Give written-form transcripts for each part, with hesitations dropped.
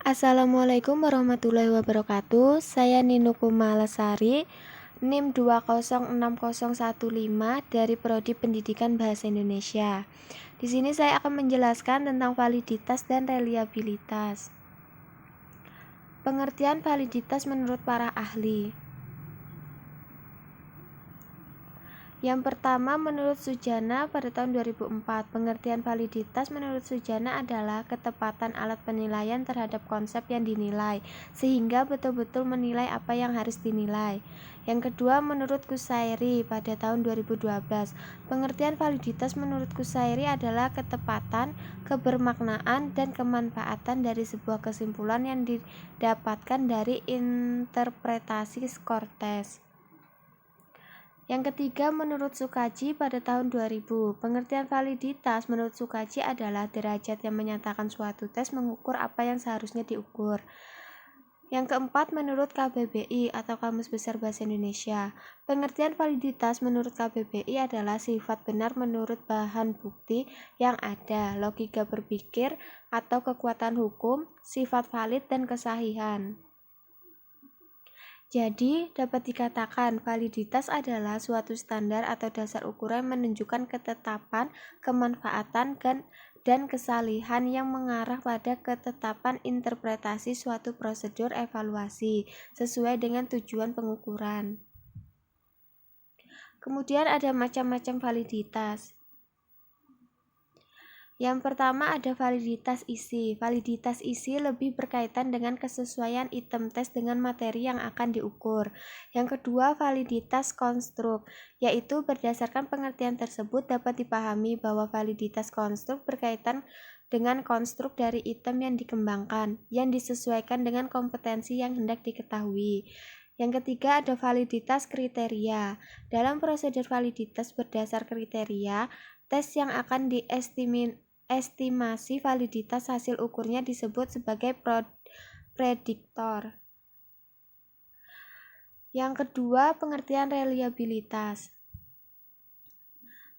Assalamualaikum warahmatullahi wabarakatuh. Saya Ninuku Malasari, NIM 2060015 dari Prodi Pendidikan Bahasa Indonesia. Di sini saya akan menjelaskan tentang validitas dan reliabilitas. Pengertian validitas menurut para ahli. Yang pertama, menurut Sujana pada tahun 2004, pengertian validitas menurut Sujana adalah ketepatan alat penilaian terhadap konsep yang dinilai, sehingga betul-betul menilai apa yang harus dinilai. Yang kedua, menurut Kusairi pada tahun 2012, pengertian validitas menurut Kusairi adalah ketepatan, kebermaknaan, dan kemanfaatan dari sebuah kesimpulan yang didapatkan dari interpretasi skor tes. Yang ketiga, menurut Sukaji pada tahun 2000, pengertian validitas menurut Sukaji adalah derajat yang menyatakan suatu tes mengukur apa yang seharusnya diukur. Yang keempat, menurut KBBI atau Kamus Besar Bahasa Indonesia, pengertian validitas menurut KBBI adalah sifat benar menurut bahan bukti yang ada, logika berpikir atau kekuatan hukum, sifat valid dan kesahihan. Jadi, dapat dikatakan validitas adalah suatu standar atau dasar ukuran menunjukkan ketetapan, kemanfaatan, dan kesalihan yang mengarah pada ketetapan interpretasi suatu prosedur evaluasi sesuai dengan tujuan pengukuran. Kemudian ada macam-macam validitas. Yang pertama ada validitas isi. Validitas isi lebih berkaitan dengan kesesuaian item tes dengan materi yang akan diukur. Yang kedua, validitas konstruk, yaitu berdasarkan pengertian tersebut dapat dipahami bahwa validitas konstruk berkaitan dengan konstruk dari item yang dikembangkan, yang disesuaikan dengan kompetensi yang hendak diketahui. Yang ketiga ada validitas kriteria. Dalam prosedur validitas berdasar kriteria, tes yang akan estimasi validitas hasil ukurnya disebut sebagai prediktor. Yang kedua, pengertian reliabilitas.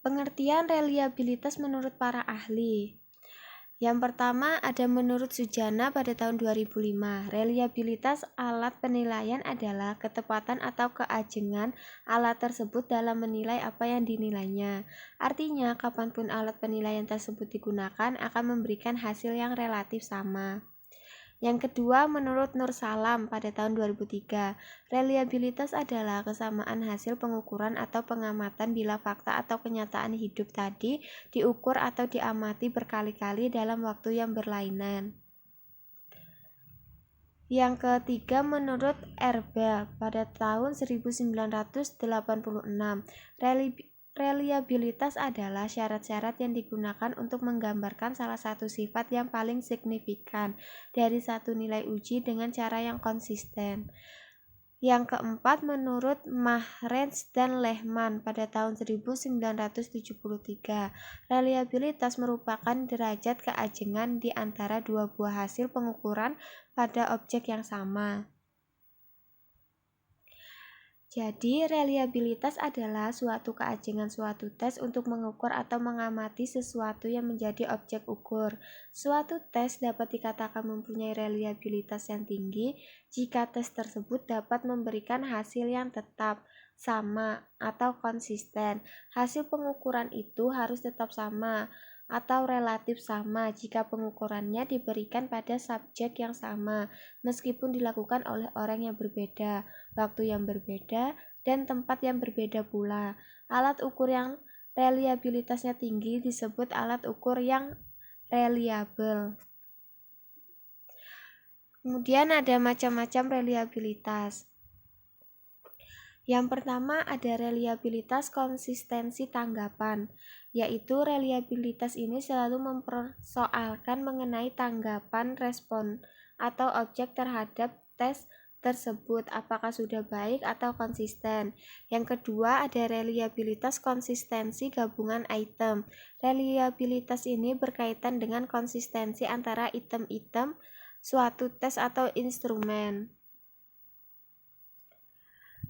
Pengertian reliabilitas menurut para ahli. Yang pertama ada menurut Sujana pada tahun 2005. Reliabilitas alat penilaian adalah ketepatan atau keajengan alat tersebut dalam menilai apa yang dinilainya. Artinya, kapanpun alat penilaian tersebut digunakan akan memberikan hasil yang relatif sama. Yang kedua, menurut Nur Salam pada tahun 2003, reliabilitas adalah kesamaan hasil pengukuran atau pengamatan bila fakta atau kenyataan hidup tadi diukur atau diamati berkali-kali dalam waktu yang berlainan. Yang ketiga, menurut Erbel pada tahun 1986, reliabilitas adalah syarat-syarat yang digunakan untuk menggambarkan salah satu sifat yang paling signifikan dari satu nilai uji dengan cara yang konsisten. Yang keempat, menurut Mahrez dan Lehman pada tahun 1973, reliabilitas merupakan derajat keajengan di antara dua buah hasil pengukuran pada objek yang sama. Jadi, reliabilitas adalah suatu keajengan suatu tes untuk mengukur atau mengamati sesuatu yang menjadi objek ukur. Suatu tes dapat dikatakan mempunyai reliabilitas yang tinggi jika tes tersebut dapat memberikan hasil yang tetap, sama, atau konsisten. Hasil pengukuran itu harus tetap sama atau relatif sama jika pengukurannya diberikan pada subjek yang sama, meskipun dilakukan oleh orang yang berbeda, waktu yang berbeda, dan tempat yang berbeda pula. Alat ukur yang reliabilitasnya tinggi disebut alat ukur yang reliable. Kemudian ada macam-macam reliabilitas. Yang pertama ada reliabilitas konsistensi tanggapan, yaitu reliabilitas ini selalu mempersoalkan mengenai tanggapan respon atau objek terhadap tes tersebut, apakah sudah baik atau konsisten. Yang kedua ada reliabilitas konsistensi gabungan item. Reliabilitas ini berkaitan dengan konsistensi antara item-item suatu tes atau instrumen.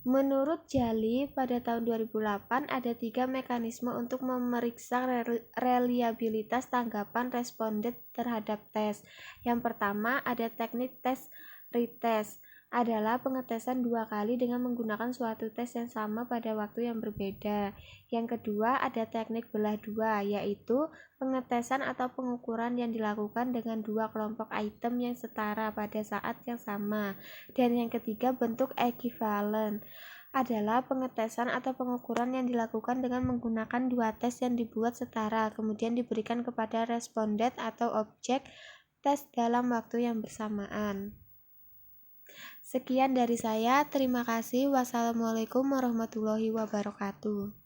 Menurut Jali, pada tahun 2008 ada 3 mekanisme untuk memeriksa reliabilitas tanggapan responden terhadap tes. Yang pertama ada teknik tes retest, adalah pengetesan 2 kali dengan menggunakan suatu tes yang sama pada waktu yang berbeda. Yang kedua ada teknik belah dua, yaitu pengetesan atau pengukuran yang dilakukan dengan 2 kelompok item yang setara pada saat yang sama. Dan yang ketiga bentuk ekivalen, adalah pengetesan atau pengukuran yang dilakukan dengan menggunakan 2 tes yang dibuat setara, kemudian diberikan kepada responden atau objek tes dalam waktu yang bersamaan. Sekian dari saya, terima kasih. Wassalamualaikum warahmatullahi wabarakatuh.